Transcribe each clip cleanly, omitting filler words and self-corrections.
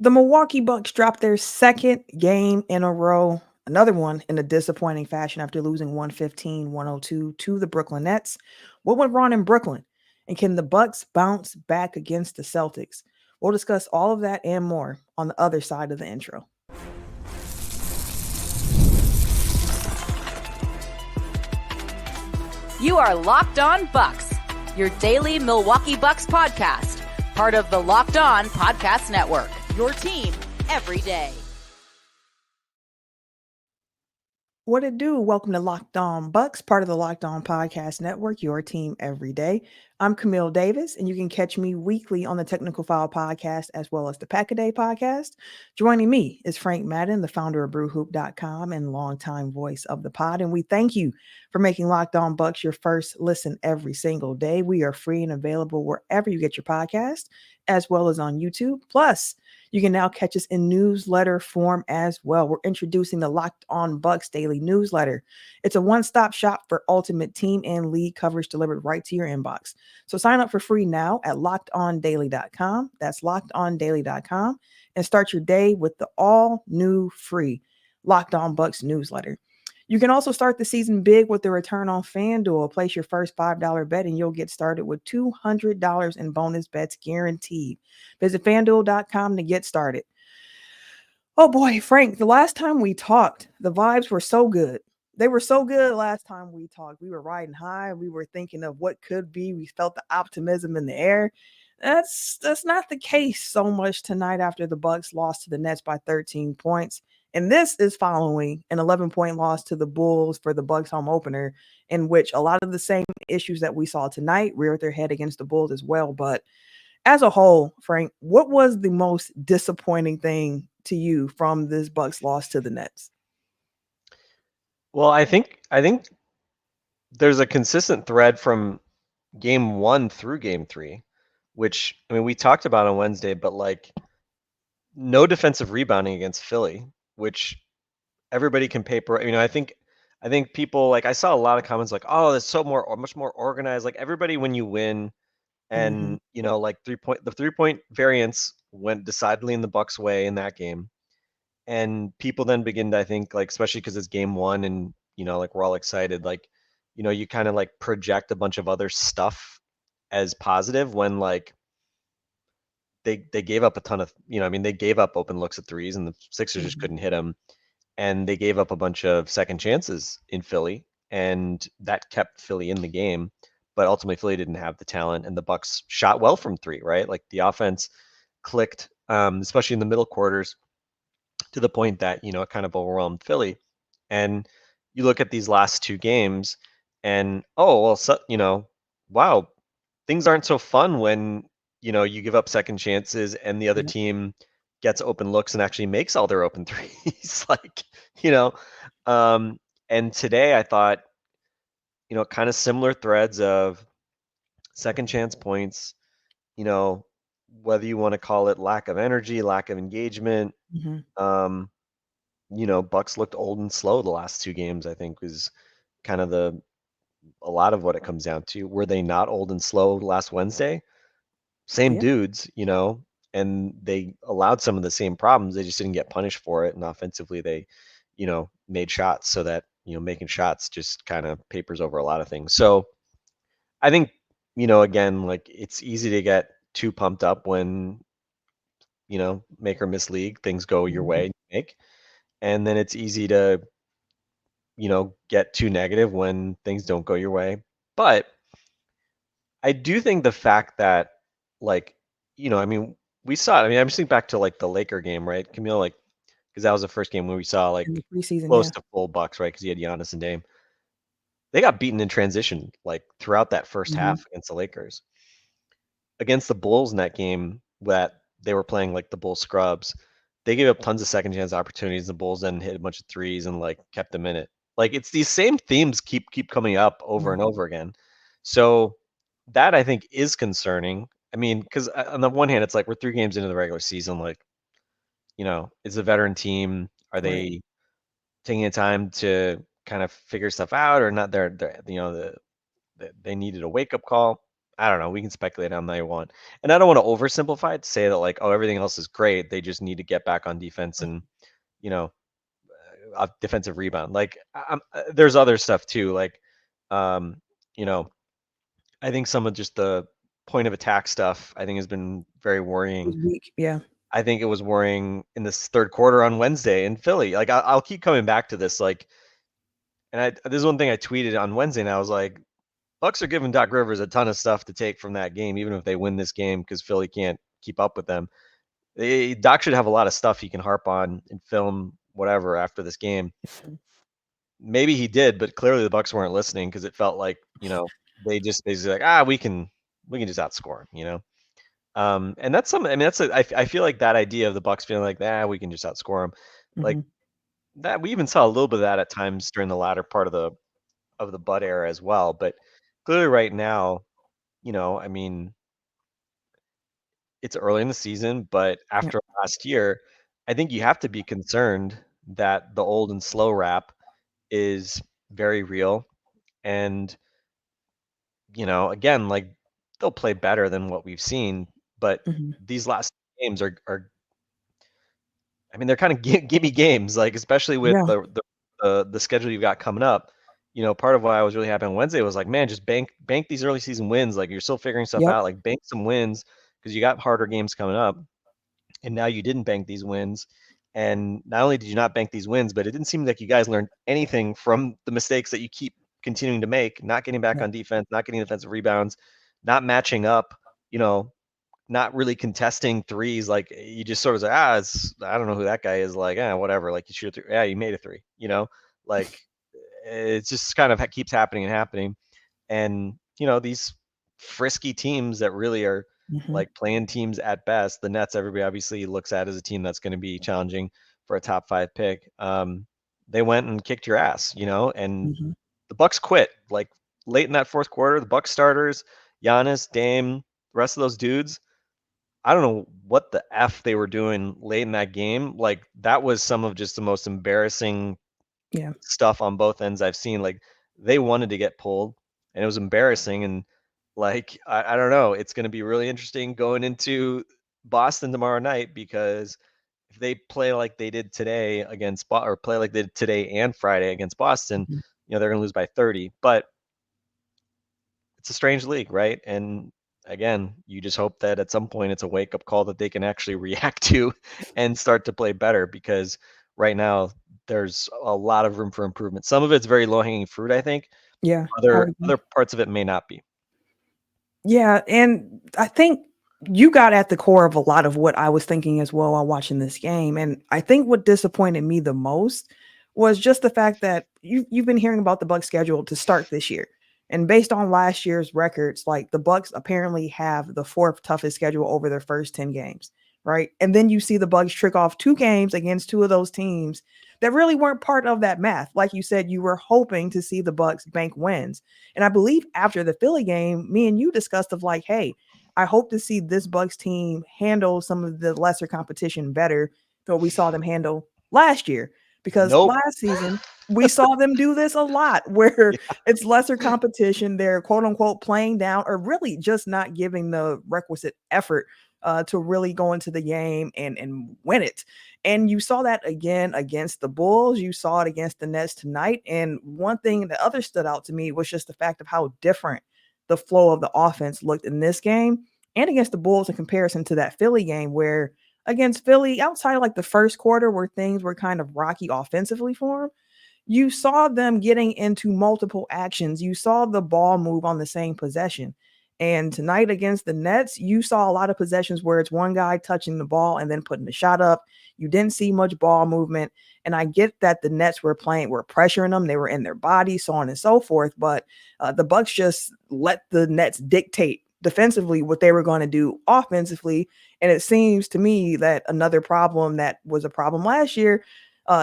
The Milwaukee Bucks dropped their second game in a row, another one in a disappointing fashion after losing 115-102 to the Brooklyn Nets. What went wrong in Brooklyn? And can the Bucks bounce back against the Celtics? We'll discuss all of that and more on the other side of the intro. You are Locked On Bucks, your daily Milwaukee Bucks podcast, part of the Locked On Podcast Network, your team every day. What it do? Welcome to Locked On Bucks, part of the Locked On Podcast Network, your team every day. I'm Camille Davis, and you can catch me weekly on the Technical File podcast as well as the Pack a Day podcast. Joining me is Frank Madden, the founder of BrewHoop.com and longtime voice of the pod. And we thank you for making Locked On Bucks your first listen every single day. We are free and available wherever you get your podcast, as well as on YouTube. Plus, you can now catch us in newsletter form as well. We're introducing the Locked On Bucks daily newsletter. It's a one-stop shop for ultimate team and league coverage delivered right to your inbox. So sign up for free now at lockedondaily.com. That's lockedondaily.com, and start your day with the all-new free Locked On Bucks newsletter. You can also start the season big with the return on FanDuel. Place your first $5 bet and you'll get started with $200 in bonus bets guaranteed. Visit FanDuel.com to get started. Oh boy, Frank, the last time we talked, the vibes were so good. They were so good last time we talked. We were riding high. We were thinking of what could be. We felt the optimism in the air. That's not the case so much tonight after the Bucks lost to the Nets by 13 points. And this is following an 11-point loss to the Bulls for the Bucks home opener, in which a lot of the same issues that we saw tonight reared their head against the Bulls as well. But as a whole, Frank, what was the most disappointing thing to you from this Bucks loss to the Nets? Well, I think there's a consistent thread from game 1 through game 3, which, I mean, we talked about on Wednesday, but like no defensive rebounding against Philly, which everybody can paper. I think people, like, I saw a lot of comments like, oh, it's much more organized. Like, everybody, when you win and like the 3-point variance went decidedly in the Bucks way in that game. And people then begin to, I think, like, especially because it's game 1 and, like, we're all excited, like, you kind of like project a bunch of other stuff as positive when, like, they gave up a ton of, they gave up open looks at threes and the Sixers just couldn't hit them. And they gave up a bunch of second chances in Philly, and that kept Philly in the game. But ultimately, Philly didn't have the talent, and the Bucks shot well from 3, right? Like, the offense clicked, especially in the middle quarters, to the point that, it kind of overwhelmed Philly. And you look at these last 2 games and, wow, things aren't so fun when, you give up second chances and the other team gets open looks and actually makes all their open threes. Like, and today I thought, kind of similar threads of second chance points, whether you want to call it lack of energy, lack of engagement. Bucks looked old and slow the last 2 games, I think, was kind of a lot of what it comes down to. Were they not old and slow last Wednesday? Same dudes, and they allowed some of the same problems. They just didn't get punished for it. And offensively, they, made shots so that, making shots just kind of papers over a lot of things. So I think, again, like, it's easy to get too pumped up when, make or miss league, things go your way and you make. And then it's easy to, get too negative when things don't go your way. But I do think the fact that, like, we saw it. I mean, I'm just thinking back to, like, the Laker game, right, Camille? Like, because that was the first game where we saw, like, In the preseason, close to full Bucks, right? Because you had Giannis and Dame. They got beaten in transition, like, throughout that first half against the Lakers. Against the Bulls in that game, that they were playing like the Bulls scrubs, they gave up tons of second chance opportunities. The Bulls then hit a bunch of threes and, like, kept them in it. Like, it's these same themes keep coming up over and over again. So that, I think, is concerning. I mean, because on the one hand, it's like we're 3 games into the regular season. Like, it's a veteran team. Are they taking the time to kind of figure stuff out, or not? They needed a wake up call. I don't know. We can speculate on that you want. And I don't want to oversimplify it to say that like, oh, everything else is great. They just need to get back on defense and, you know, defensive rebound. Like there's other stuff too. Like, um, you know, I think some of just the point of attack stuff I think has been very worrying. was weak. Yeah. I think it was worrying in this third quarter on Wednesday in Philly. Like I'll keep coming back to this. Like, and this is one thing I tweeted on Wednesday, and I was like, Bucks are giving Doc Rivers a ton of stuff to take from that game, even if they win this game because Philly can't keep up with them. Doc should have a lot of stuff he can harp on and film whatever after this game. Maybe he did, but clearly the Bucks weren't listening because it felt like they just basically like we can just outscore them. And that's something. I mean, I feel like that idea of the Bucks feeling like we can just outscore them, like that. We even saw a little bit of that at times during the latter part of the Bud era as well. But clearly, right now, I mean, it's early in the season, but Yeah. after last year, I think you have to be concerned that the old and slow rap is very real. And, again, like they'll play better than what we've seen, but these last games are I mean, they're kind of gimme games, like especially with Yeah. the schedule you've got coming up. Part of why I was really happy on Wednesday was like, man, just bank these early season wins. Like you're still figuring stuff Yep. out. Like bank some wins because you got harder games coming up. And now you didn't bank these wins. And not only did you not bank these wins, but it didn't seem like you guys learned anything from the mistakes that you keep continuing to make, not getting back Yeah. on defense, not getting defensive rebounds, not matching up, not really contesting threes. Like you just sort of say, I don't know who that guy is. Like, whatever. Like you shoot a three. Yeah, you made a three, like it just kind of keeps happening and happening. And, these frisky teams that really are like playing teams at best, the Nets, everybody obviously looks at as a team that's going to be challenging for a top 5 pick. They went and kicked your ass, and the Bucks quit like late in that fourth quarter. The Bucks starters, Giannis, Dame, the rest of those dudes, I don't know what the F they were doing late in that game. Like that was some of just the most embarrassing Yeah. stuff on both ends I've seen. Like they wanted to get pulled and it was embarrassing. And like, I don't know, it's going to be really interesting going into Boston tomorrow night because if they play like they did today or play like they did today and Friday against Boston, they're going to lose by 30. But it's a strange league, right? And again, you just hope that at some point it's a wake up call that they can actually react to and start to play better because right now there's a lot of room for improvement. Some of it's very low hanging fruit, I think. Yeah. Other parts of it may not be. Yeah, and I think you got at the core of a lot of what I was thinking as well while watching this game. And I think what disappointed me the most was just the fact that you've been hearing about the Bucks schedule to start this year. And based on last year's records, like the Bucks apparently have the fourth toughest schedule over their first 10 games, right? And then you see the Bucks trick off 2 games against 2 of those teams that really weren't part of that math. Like you said, you were hoping to see the Bucks bank wins. And I believe after the Philly game, me and you discussed of like, hey, I hope to see this Bucks team handle some of the lesser competition better than what we saw them handle last year. Because Nope. last season, we saw them do this a lot where it's lesser competition. They're quote unquote playing down or really just not giving the requisite effort to really go into the game and win it. And you saw that again against the Bulls. You saw it against the Nets tonight. And one thing that other stood out to me was just the fact of how different the flow of the offense looked in this game and against the Bulls in comparison to that Philly game where against Philly, outside of like the first quarter where things were kind of rocky offensively for them, you saw them getting into multiple actions. You saw the ball move on the same possession. And tonight against the Nets, you saw a lot of possessions where it's one guy touching the ball and then putting the shot up. You didn't see much ball movement. And I get that the Nets were pressuring them. They were in their body, so on and so forth. But the Bucks just let the Nets dictate defensively what they were going to do offensively. And it seems to me that another problem that was a problem last year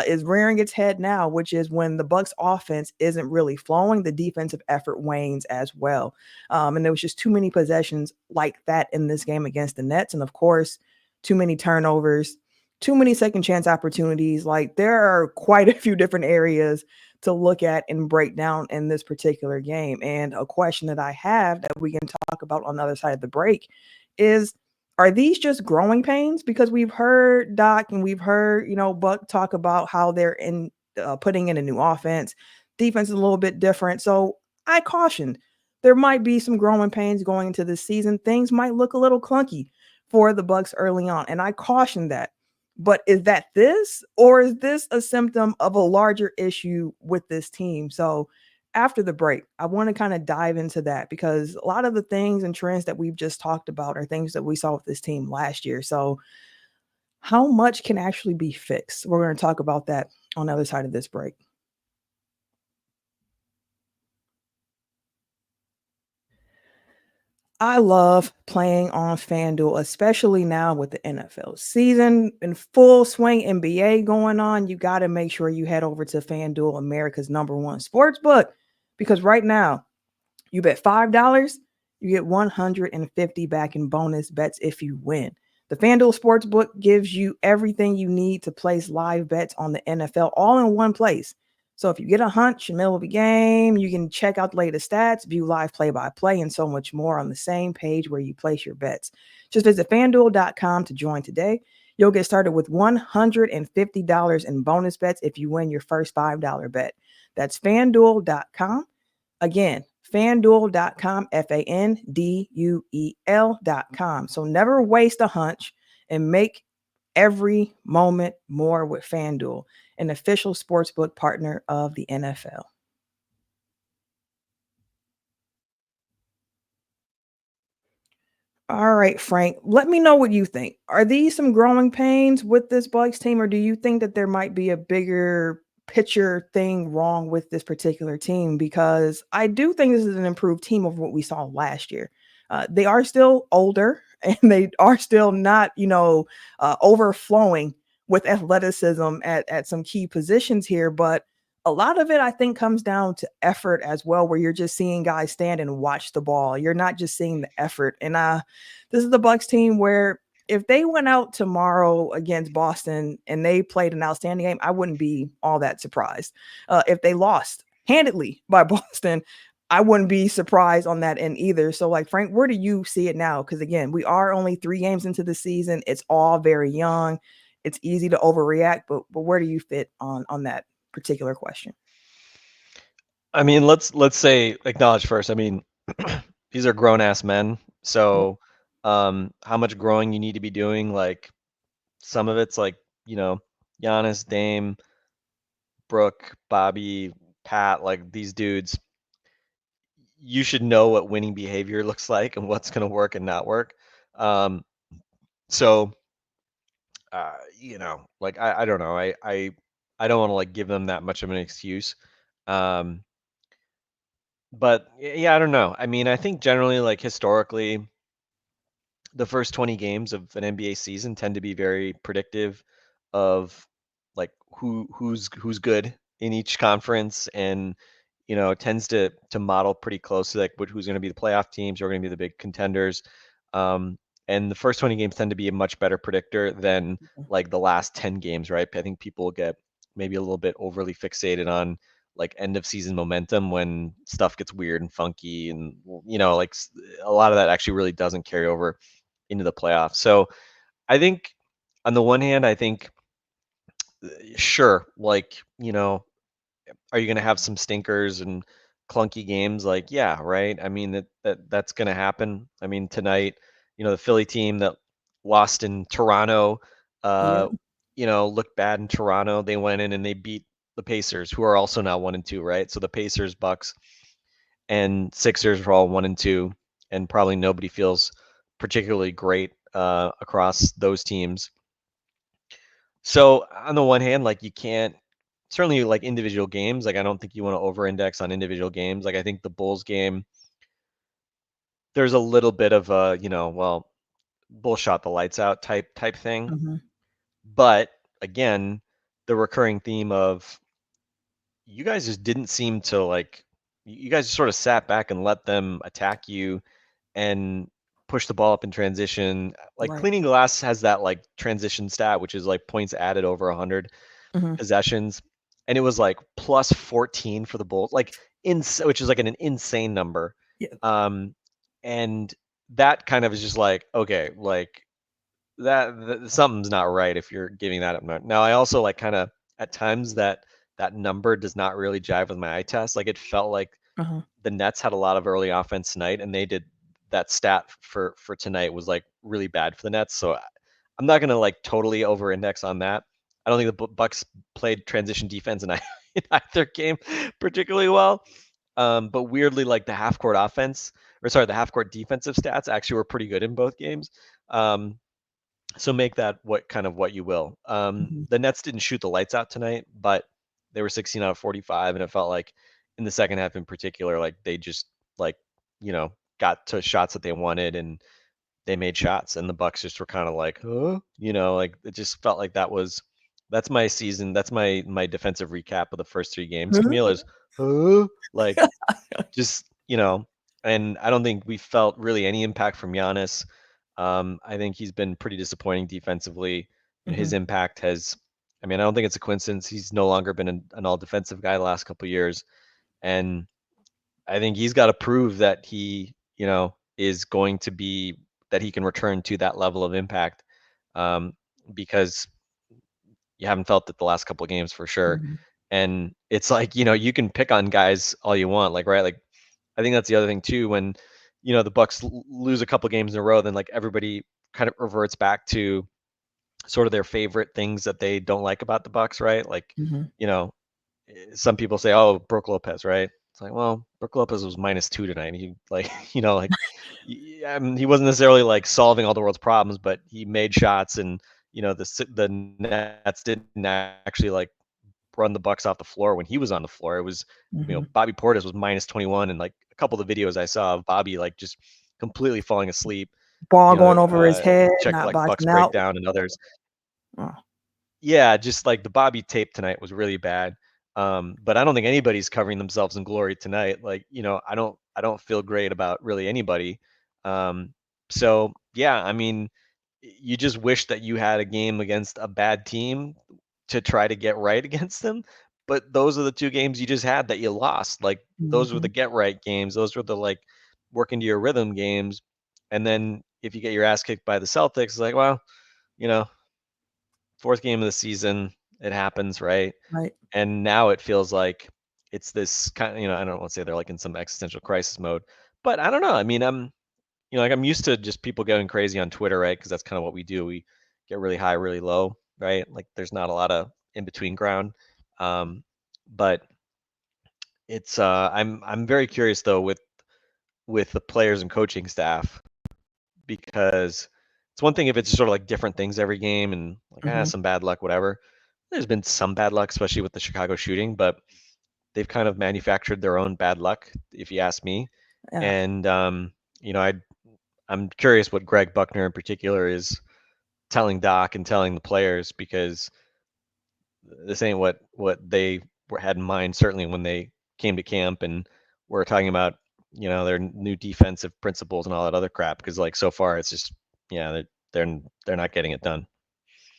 is rearing its head now, which is when the Bucks offense isn't really flowing, the defensive effort wanes as well. And there was just too many possessions like that in this game against the Nets. And of course, too many turnovers. too many second chance opportunities. Like there are quite a few different areas to look at and break down in this particular game. And a question that I have that we can talk about on the other side of the break is, are these just growing pains? Because we've heard Doc and we've heard, Buck talk about how they're in putting in a new offense. Defense is a little bit different. So I cautioned there might be some growing pains going into this season. Things might look a little clunky for the Bucks early on. And I cautioned that. But is that this, or is this a symptom of a larger issue with this team? So after the break, I want to kind of dive into that because a lot of the things and trends that we've just talked about are things that we saw with this team last year. So how much can actually be fixed? We're going to talk about that on the other side of this break. I love playing on FanDuel, especially now with the NFL season in full swing, NBA going on. You got to make sure you head over to FanDuel, America's #1 sports book, because right now you bet $5, you get 150 back in bonus bets if you win. The FanDuel Sportsbook gives you everything you need to place live bets on the NFL all in one place. So if you get a hunch in the middle of a game, you can check out the latest stats, view live play-by-play, and so much more on the same page where you place your bets. Just visit FanDuel.com to join today. You'll get started with $150 in bonus bets if you win your first $5 bet. That's FanDuel.com. Again, fanduel.com, FanDuel.com. So never waste a hunch and make every moment more with FanDuel, an official sportsbook partner of the NFL. All right, Frank, let me know what you think. Are these some growing pains with this Bucks team, or do you think that there might be a bigger picture thing wrong with this particular team? Because I do think this is an improved team over what we saw last year. They are still older and they are still not, overflowing with athleticism at some key positions here. But a lot of it, I think, comes down to effort as well, where you're just seeing guys stand and watch the ball. You're not just seeing the effort. And this is the Bucks team where if they went out tomorrow against Boston and they played an outstanding game, I wouldn't be all that surprised. If they lost handedly by Boston, I wouldn't be surprised on that end either. So, like, Frank, where do you see it now? Because again, we are only 3 games into the season. It's all very young. It's easy to overreact, but where do you fit on that particular question? I mean, let's say acknowledge first. I mean, these are grown ass men. Yep. So, how much growing you need to be doing? Like, some of it's like, Giannis, Dame, Brooke, Bobby, Pat, like these dudes. You should know what winning behavior looks like and what's going to work and not work. Um, so, like I don't know. I don't want to like give them that much of an excuse. Um, but yeah, I don't know. I mean, I think generally, like historically, the first 20 games of an NBA season tend to be very predictive of like who's good in each conference, and tends to model pretty closely like who's going to be the playoff teams, who are going to be the big contenders. Um, and the first 20 games tend to be a much better predictor than like the last 10 games, right? I think people get maybe a little bit overly fixated on like end of season momentum when stuff gets weird and funky, and like a lot of that actually really doesn't carry over into the playoffs. So I think on the one hand, I think sure, like, are you going to have some stinkers and clunky games? Like, yeah, right. I mean, that's going to happen. I mean, tonight, the Philly team that lost in Toronto, uh, Yeah. looked bad in Toronto. They went in and they beat the Pacers, who are also now 1-2, right? So the Pacers, Bucks, and Sixers are all 1-2, and probably nobody feels particularly great across those teams. So on the one hand, like you can't certainly like individual games. Like I don't think you want to over-index on individual games. Like I think the Bulls game, there's a little bit of a well, Bulls shot the lights out type thing. Mhm. But again, the recurring theme of you guys just didn't seem to like. You guys just sort of sat back and let them attack you, and push the ball up in transition. Like Right. Cleaning Glass has that like transition stat, which is like points added over 100 Mhm. possessions, and it was like plus 14 for the Bulls, like which is like an insane number. Yeah. Um, and that kind of is just like, okay, like that something's not right if you're giving that up. Now I also like kind of at times that number does not really jive with my eye test. Like it felt like Uh-huh. the Nets had a lot of early offense tonight, and they did that stat for tonight was like really bad for the Nets. So I'm not gonna like totally over index on that. I don't think the Bucks played transition defense in in either game particularly well. But weirdly, like the half court offense, or sorry, the half court defensive stats actually were pretty good in both games. So make that what you will. Mhm. The Nets didn't shoot the lights out tonight, but they were 16 out of 45, and it felt like in the second half in particular, like they just like got to shots that they wanted, and they made shots, and the Bucks just were kind of like, huh, like it just felt like that's my season. That's my defensive recap of the first three games. Camille is, huh, like just and I don't think we felt really any impact from Giannis. I think he's been pretty disappointing defensively. His Mhm. impact has, I mean, I don't think it's a coincidence. He's no longer been an all defensive guy the last couple of years. And I think he's got to prove that he, is going to be, that he can return to that level of impact. Because you haven't felt it the last couple of games for sure. Mhm. And it's like, you can pick on guys all you want, like, right? Like, I think that's the other thing too. When, the Bucks lose a couple games in a row, then like everybody kind of reverts back to sort of their favorite things that they don't like about the Bucks, right? Like, Mhm. you know, some people say, "Oh, Brook Lopez," right? It's like, well, Brook Lopez was -2 tonight. He like, like, I mean, he wasn't necessarily like solving all the world's problems, but he made shots, and the Nets didn't actually like run the Bucks off the floor when he was on the floor. It was, Mhm. Bobby Portis was -21, and like a couple of the videos I saw of Bobby like just completely falling asleep. Ball going over his head, Check not like Bucks boxing out. breakdown and others. Oh. Yeah, just like the Bobby tape tonight was really bad. But I don't think anybody's covering themselves in glory tonight. Like, I don't feel great about really anybody. So yeah, I mean, you just wish that you had a game against a bad team to try to get right against them. But those are the two games you just had that you lost. Like those were the Mhm. get right games. Those were the like work into your rhythm games. And then if you get your ass kicked by the Celtics, it's like, well, you know, fourth game of the season, it happens, right? Right. And now it feels like it's this kind of, I don't want to say they're like in some existential crisis mode, but I don't know. I mean, like I'm used to just people going crazy on Twitter, right? Because that's kind of what we do. We get really high, really low, right? Like there's not a lot of in between ground. But it's I'm very curious though with the players and coaching staff, because it's one thing if it's sort of like different things every game and like Mhm. some bad luck, whatever. There's been some bad luck, especially with the Chicago shooting, but they've kind of manufactured their own bad luck, if you ask me. Yeah. And you know, I I'm curious what Greg Buckner in particular is telling Doc and telling the players, because this ain't what they had in mind, certainly when they came to camp and were talking about their new defensive principles and all that other crap. Because like so far it's just they're not getting it done.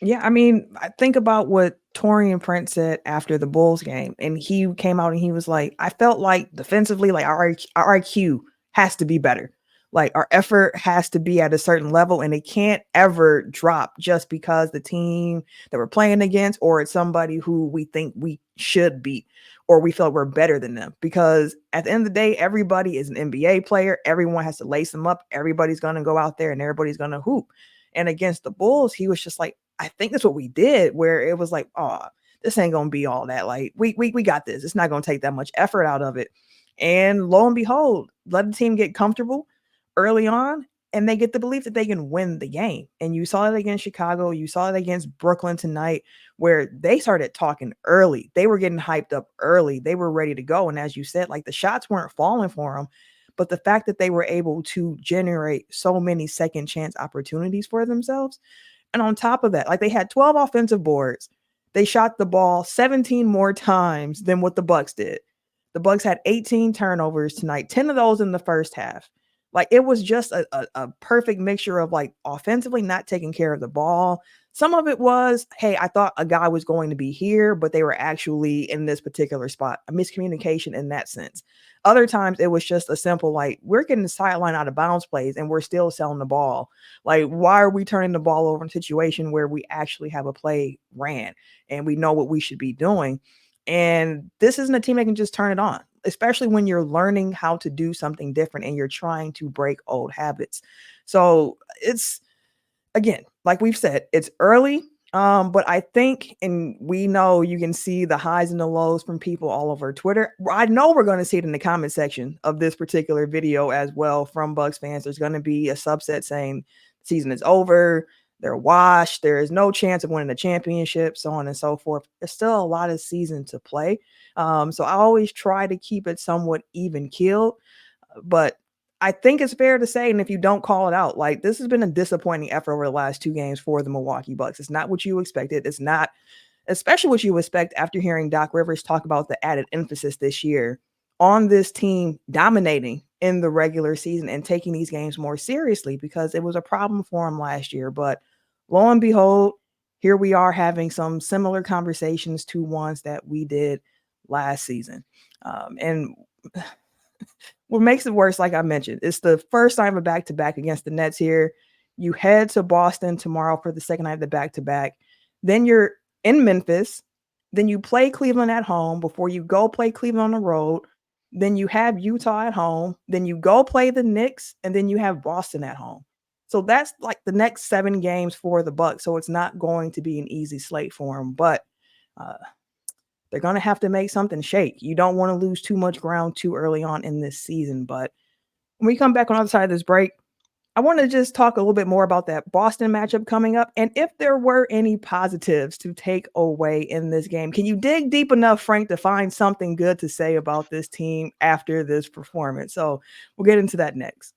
Yeah, I mean, I think about what Torian Prince said after the Bulls game, and he came out and he was like, "I felt like defensively, like our IQ has to be better. Like our effort has to be at a certain level, and it can't ever drop just because the team that we're playing against, or it's somebody who we think we should beat, or we feel we're better than them. Because at the end of the day, everybody is an NBA player. Everyone has to lace them up. Everybody's gonna go out there and everybody's gonna hoop. And against the Bulls, he was just like, I think that's what we did, where it was like, oh, this ain't gonna be all that. Like, we got this. It's not gonna take that much effort out of it. And lo and behold, let the team get comfortable early on, and they get the belief that they can win the game. And you saw it against Chicago, you saw it against Brooklyn tonight, where they started talking early. They were getting hyped up early. They were ready to go. And as you said, like the shots weren't falling for them. But the fact that they were able to generate so many second chance opportunities for themselves, and on top of that, like they had 12 offensive boards. They shot the ball 17 more times than what the Bucks did. The Bucks had 18 turnovers tonight, 10 of those in the first half. Like it was just a perfect mixture of like offensively not taking care of the ball. Some of it was, hey, I thought a guy was going to be here, but they were actually in this particular spot. A miscommunication in that sense. Other times it was just a simple like we're getting the sideline out of bounds plays and we're still selling the ball. Like why are we turning the ball over in a situation where we actually have a play ran and we know what we should be doing? And this isn't a team that can just turn it on, especially when you're learning how to do something different and you're trying to break old habits. So it's again, like we've said, it's early. But I think, and we know you can see the highs and the lows from people all over Twitter. I know we're going to see it in the comment section of this particular video as well from Bucks fans. There's going to be a subset saying season is over, they're washed, there is no chance of winning the championship, so on and so forth. There's still a lot of season to play. So I always try to keep it somewhat even keeled. But I think it's fair to say, and if you don't call it out, like this has been a disappointing effort over the last 2 games for the Milwaukee Bucks. It's not what you expected. It's not, especially what you expect after hearing Doc Rivers talk about the added emphasis this year on this team dominating in the regular season and taking these games more seriously because it was a problem for him last year. But lo and behold, here we are having some similar conversations to ones that we did last season. And what makes it worse, like I mentioned, it's the first time of back to back against the Nets here. You head to Boston tomorrow for the second night of the back to back. Then you're in Memphis. Then you play Cleveland at home before you go play Cleveland on the road. Then you have Utah at home. Then you go play the Knicks, and then you have Boston at home. So that's like the next 7 games for the Bucks. So it's not going to be an easy slate for them, but uh, they're going to have to make something shake. You don't want to lose too much ground too early on in this season. But when we come back on the other side of this break, I want to just talk a little bit more about that Boston matchup coming up and if there were any positives to take away in this game. Can you dig deep enough, Frank, to find something good to say about this team after this performance? So we'll get into that next.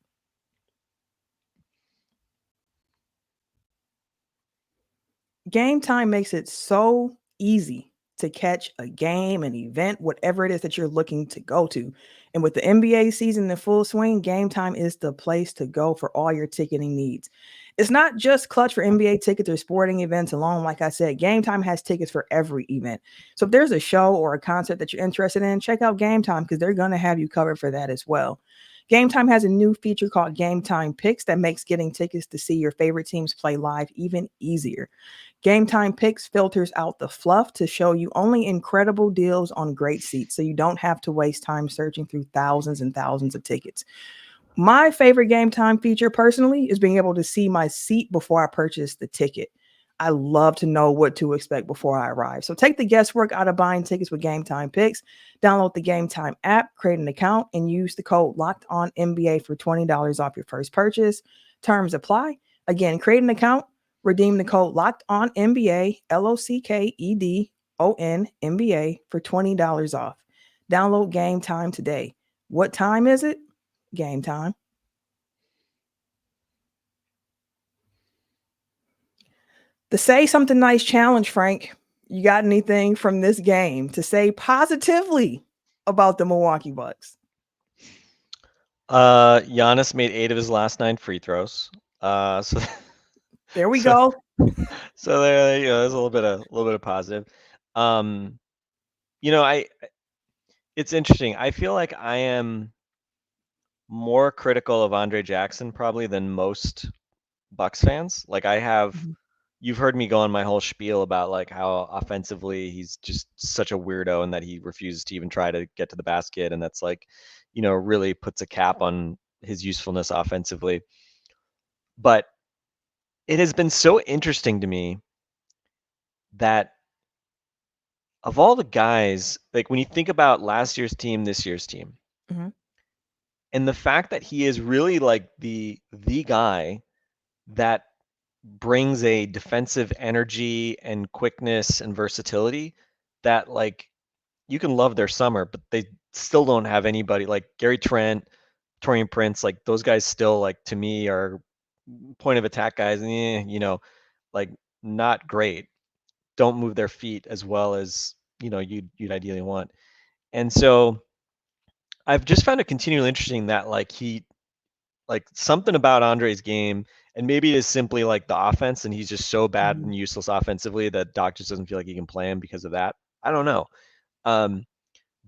Game time makes it so easy to catch a game, an event, whatever it is that you're looking to go to. And with the NBA season in full swing, Game Time is the place to go for all your ticketing needs. It's not just clutch for NBA tickets or sporting events alone. Like I said, Game Time has tickets for every event. So if there's a show or a concert that you're interested in, check out Game Time because they're going to have you covered for that as well. Game Time has a new feature called Game Time Picks that makes getting tickets to see your favorite teams play live even easier. Game Time Picks filters out the fluff to show you only incredible deals on great seats so you don't have to waste time searching through thousands and thousands of tickets. My favorite Game Time feature personally is being able to see my seat before I purchase the ticket. I love to know what to expect before I arrive. So take the guesswork out of buying tickets with Game Time Picks. Download the Game Time app, create an account, and use the code Locked On NBA for $20 off your first purchase. Terms apply. Again, create an account, redeem the code Locked On NBA, LOCKEDON NBA for $20 off. Download Game Time today. What time is it? Game time. The Say Something Nice challenge, Frank. You got anything from this game to say positively about the Milwaukee Bucks? Giannis made 8 of his last 9 free throws. So There we so, go. so there, there's a little bit of positive. You know, it's interesting. I feel like I am more critical of Andre Jackson probably than most Bucks fans. Like I have, Mhm. you've heard me go on my whole spiel about like how offensively he's just such a weirdo and that he refuses to even try to get to the basket, and that's like, really puts a cap on his usefulness offensively. But it has been so interesting to me that of all the guys, like when you think about last year's team, this year's team, Mhm. and the fact that he is really like the guy that brings a defensive energy and quickness and versatility that like you can love their summer, but they still don't have anybody like Gary Trent, Torian Prince, like those guys still like to me are point of attack guys, like not great. Don't move their feet as well as you'd ideally want. And so I've just found it continually interesting that like like something about Andre's game, and maybe it is simply like the offense, and he's just so bad Mhm. and useless offensively that Doc just doesn't feel like he can play him because of that. I don't know. Um,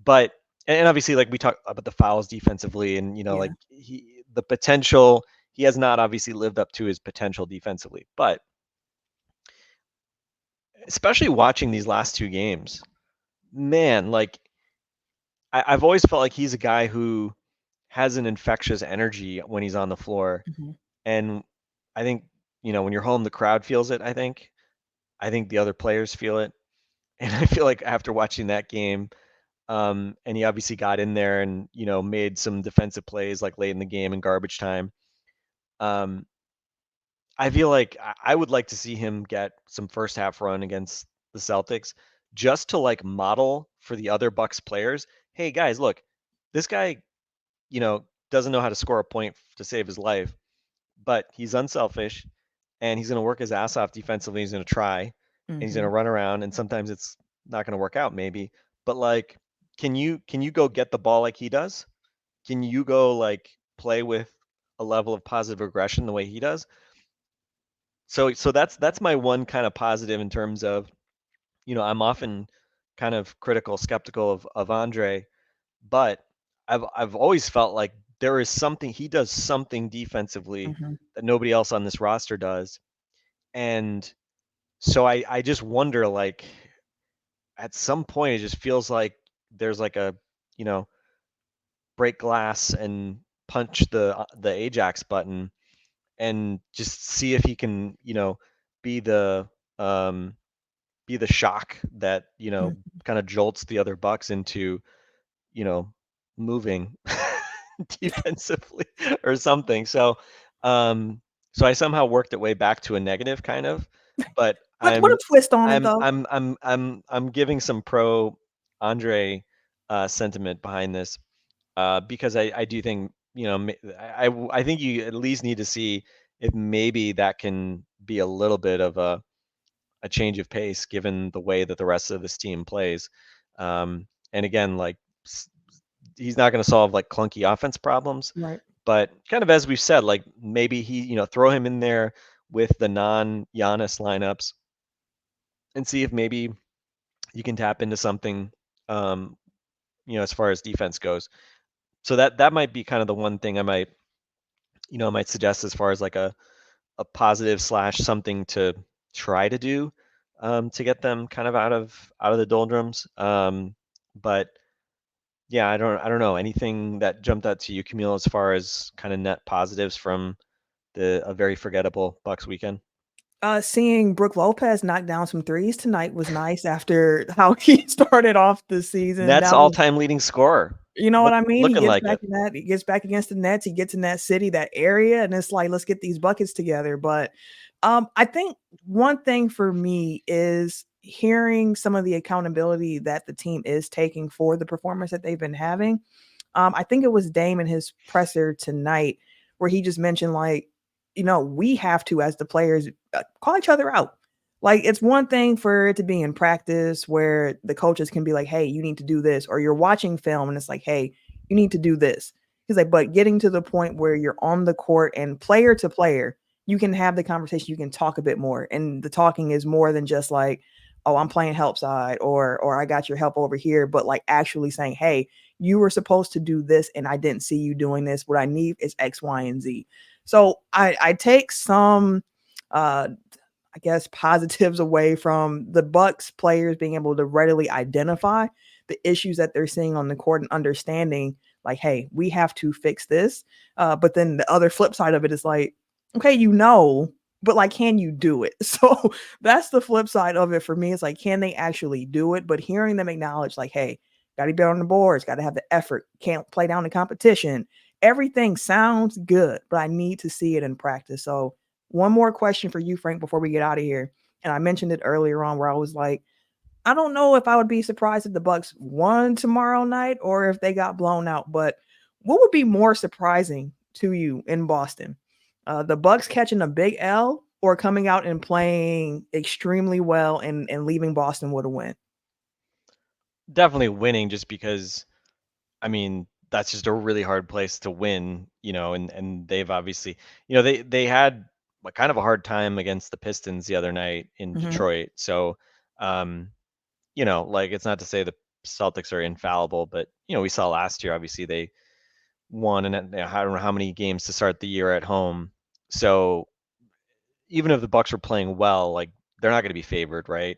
but and obviously like we talk about the fouls defensively, and Yeah. like the potential, he has not obviously lived up to his potential defensively. But especially watching these last two games, man, like I've always felt like he's a guy who has an infectious energy when he's on the floor. Mhm. And I think, when you're home, the crowd feels it, I think. I think the other players feel it. And I feel like after watching that game, and he obviously got in there and, made some defensive plays like late in the game in garbage time. Um, I feel like I would like to see him get some first half run against the Celtics just to like model for the other Bucks players. Hey guys, look, this guy, doesn't know how to score a point to save his life, but he's unselfish and he's going to work his ass off defensively. He's going to try and he's going to Mhm. run around, and sometimes it's not going to work out maybe, but like, can you go get the ball like he does? Can you go like play with a level of positive aggression the way he does? So that's my one kind of positive in terms of, I'm often kind of critical, skeptical of Andre, but I've always felt like there is something he does something defensively Mhm. that nobody else on this roster does. And so I just wonder, like, at some point it just feels like there's like a, you know, break glass and punch the Ajax button and just see if he can, be the um be the shock that, Mhm. kind of jolts the other Bucks into, you know, moving defensively or something. Um, so I somehow worked it way back to a negative kind of, but What a twist on it though. I'm giving some pro Andre sentiment behind this, because I do think, I think you at least need to see if maybe that can be a little bit of a change of pace given the way that the rest of this team plays. And again, like, he's not going to solve like clunky offense problems, Right. but kind of as we've said, like maybe he, throw him in there with the non Giannis lineups and see if maybe you can tap into something, um, as far as defense goes. So that might be kind of the one thing I might suggest as far as like a positive slash something to try to do, to get them kind of out of the doldrums. But yeah, I don't know anything that jumped out to you, Camille, as far as kind of net positives from a very forgettable Bucks weekend. Seeing Brook Lopez knock down some threes tonight was nice after how he started off the season. Nets That was, all-time leading scorer. you know what I mean? He Looking gets like back it. in that, he gets back against the Nets, he gets in that city, that area, and it's like, let's get these buckets together. But I think one thing for me is hearing some of the accountability that the team is taking for the performance that they've been having. I think it was Dame in his presser tonight where he just mentioned, like, we have to, as the players, call each other out. Like, it's one thing for it to be in practice where the coaches can be like, hey, you need to do this, or you're watching film and it's like, hey, you need to do this. He's like, but getting to the point where you're on the court and player to player, you can have the conversation, you can talk a bit more. And the talking is more than just like, oh, I'm playing help side, or I got your help over here, but like actually saying, hey, you were supposed to do this and I didn't see you doing this. What I need is X, Y, and Z. So I take some I guess positives away from the Bucks players being able to readily identify the issues that they're seeing on the court and understanding, like, hey, we have to fix this. But then the other flip side of it is like, okay, but like, can you do it? So that's the flip side of it for me. It's like, can they actually do it? But hearing them acknowledge, like, hey, got to be on the boards, got to have the effort, can't play down the competition. Everything sounds good, but I need to see it in practice. So one more question for you, Frank, before we get out of here. And I mentioned it earlier on where I was like, I don't know if I would be surprised if the Bucks won tomorrow night or if they got blown out, but what would be more surprising to you in Boston? The Bucks catching a big L or coming out and playing extremely well and leaving Boston with a win? Definitely winning, just because, I mean, that's just a really hard place to win, and they've obviously, they had like kind of a hard time against the Pistons the other night in Mhm. Detroit. So, um, like it's not to say the Celtics are infallible, but we saw last year, obviously they won, and I don't know how many games to start the year at home. So even if the Bucks were playing well, like they're not going to be favored, right?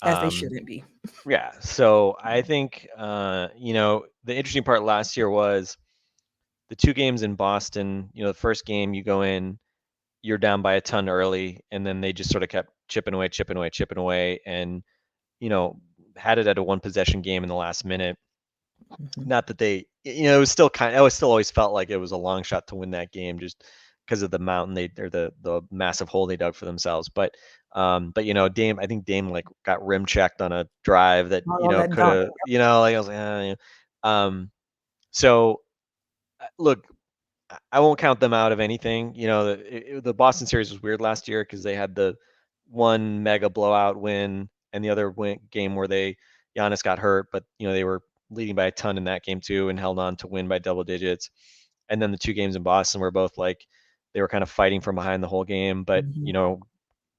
As they Um, shouldn't be. yeah. So I think, the interesting part last year was the two games in Boston. The first game you go in, you're down by a ton early, and then they just sort of kept chipping away, chipping away, chipping away, and you know had it at a one possession game in the last minute. Mhm. Not that they, it was still I was still always felt like it was a long shot to win that game just because of the mountain or the massive hole they dug for themselves. But Dame, I think Dame like got rim checked on a drive that Not on that could dunk. have, like I was like, so look, I won't count them out of anything. The Boston series was weird last year because they had the one mega blowout win and the other game where Giannis got hurt, but they were leading by a ton in that game too and held on to win by double digits. And then the two games in Boston were both like they were kind of fighting from behind the whole game, but Mhm.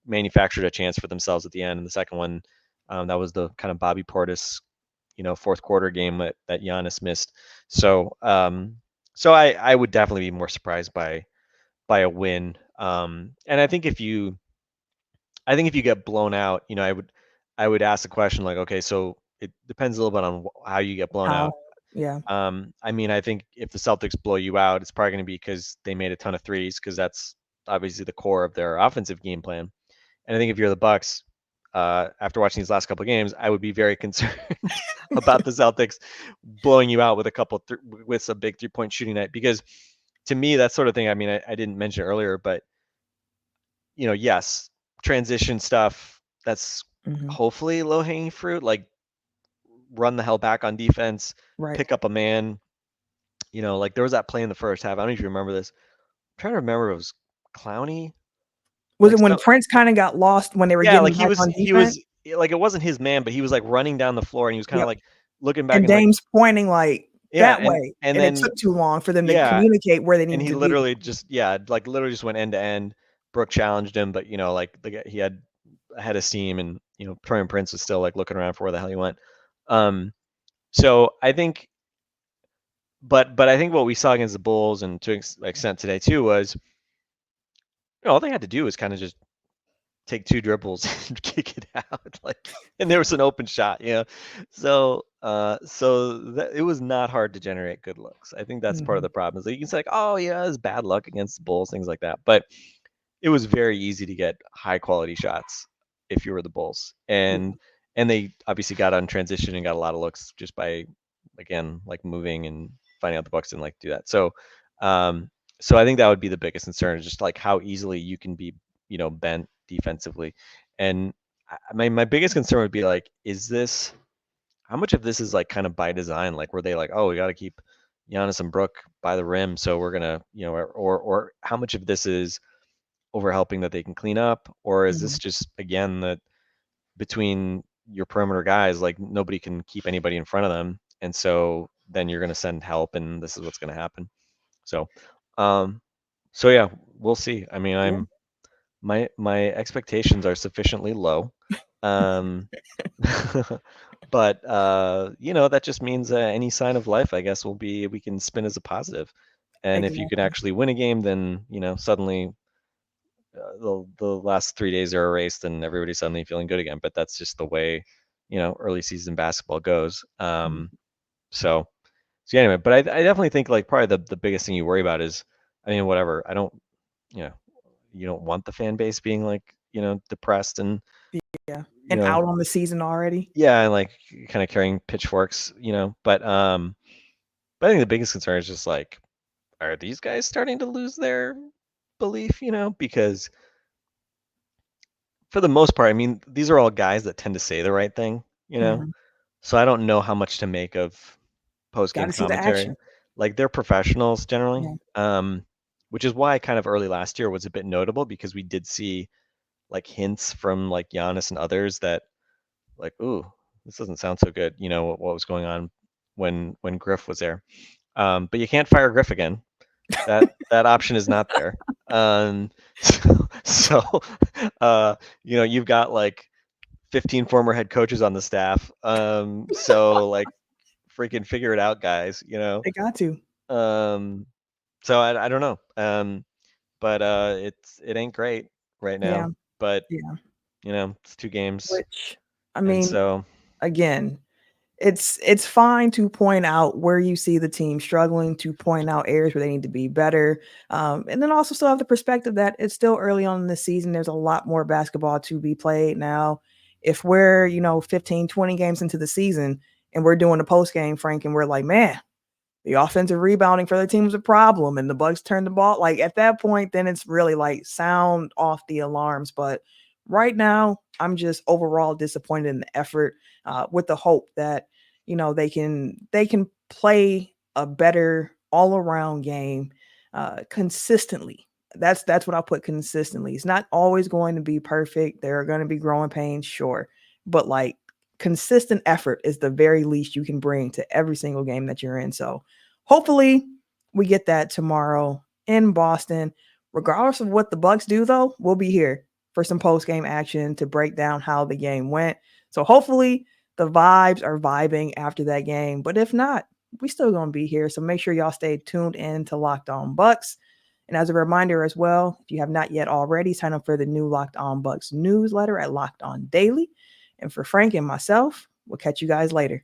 manufactured a chance for themselves at the end. And the second one, that was the kind of Bobby Portis, fourth quarter game that Giannis missed. So I would definitely be more surprised by a win. And I think if you get blown out, I would ask the question like, okay, so it depends a little bit on how you get blown How? out. Yeah. I mean, I think if the Celtics blow you out, it's probably going to be because they made a ton of threes, because that's obviously the core of their offensive game plan. And I think if you're the Bucks, after watching these last couple of games, I would be very concerned about the Celtics blowing you out with with some big 3-point shooting night, because to me, that sort of thing. I mean, I didn't mention it earlier, but yes, transition stuff. That's Mhm. hopefully low hanging fruit. Like run the hell back on defense, Right. pick up a man. Like there was that play in the first half. I don't know if you remember this. I'm trying to remember if it was Clowney. Was Like it when so, Prince kinda got lost when they were yeah, getting like back on he defense? was like it wasn't his man, but he was like running down the floor and he was kind of Yep. like looking back And and like, Dame's pointing, like, yeah, that way, and and it then took too long for them to yeah, communicate where they and needed he to be. literally just like literally just went end to end. Brooke challenged him, but like he had a head of steam, and Torian Prince was still like looking around for where the hell he went. Um, so I think, but I think what we saw against the Bulls and to an extent today too was, all they had to do was kind of just take two dribbles and kick it out, like, and there was an open shot. So that it was not hard to generate good looks. I think that's part of Mhm. the problem. Is that you can say like, oh yeah, it's bad luck against the Bulls, things like that, but it was very easy to get high quality shots if you were the Bulls, Yeah. and they obviously got on transition and got a lot of looks just by, again, like moving and finding out the Bucks didn't like to do that. Um, so I think that would be the biggest concern, is just like how easily you can be, bent defensively. And my biggest concern would be like, is this, how much of this is like kind of by design? Like, were they like, oh, we got to keep Giannis and Brooke by the rim, so we're gonna, or how much of this is over helping that they can clean up, or is this Mhm. just again that between your perimeter guys, like nobody can keep anybody in front of them, and so then you're gonna send help, and this is what's gonna happen. So, um, so yeah, we'll see. I mean, Yeah. my expectations are sufficiently low, um, but that just means any sign of life, I guess, will be we can spin as a positive, and if you can Exactly. actually win a game, then suddenly the last 3 days are erased and everybody's suddenly feeling good again. But that's just the way early season basketball goes. Mhm. So anyway, but I definitely think like probably the biggest thing you worry about is, I mean, whatever. I don't, you know you don't want the fan base being like depressed and Yeah. you And know out on the season already. yeah, and like kind of carrying pitchforks, but I think the biggest concern is just like, are these guys starting to lose their belief, because for the most part, I mean, these are all guys that tend to say the right thing, Mhm. so I don't know how much to make of post game Gotta see the commentary. action. Like they're professionals generally, Yeah. which is why kind of early last year was a bit notable, because we did see like hints from like Giannis and others that like, ooh, this doesn't sound so good. What was going on when Griff was there. But you can't fire Griff again. That option is not there. Um, so, you've got like 15 former head coaches on the staff. So like, freaking figure it out, guys. They got to. So I don't know. But it ain't great right Yeah. now. But Yeah. it's 2 games, Which, I and mean, so again, it's fine to point out where you see the team struggling, to point out areas where they need to be better, and then also still have the perspective that it's still early on in the season. There's a lot more basketball to be played now. If we're 15, 20 games into the season and we're doing a post game, Frank, and we're like, man, the offensive rebounding for the team was a problem and the Bucks turned the ball, like at that point, then it's really like sound off the alarms. But right now, I'm just overall disappointed in the effort, with the hope that they can play a better all around game, consistently. That's what I'll put, consistently. It's not always going to be perfect. There are going to be growing pains, sure, but like consistent effort is the very least you can bring to every single game that you're in. So hopefully we get that tomorrow in Boston. Regardless of what the Bucks do, though, we'll be here for some post game action to break down how the game went. So hopefully the vibes are vibing after that game. But if not, we still gonna be here. So make sure y'all stay tuned in to Locked On Bucks. And as a reminder as well, if you have not yet already, sign up for the new Locked On Bucks newsletter at Locked On Daily. And for Frank and myself, we'll catch you guys later.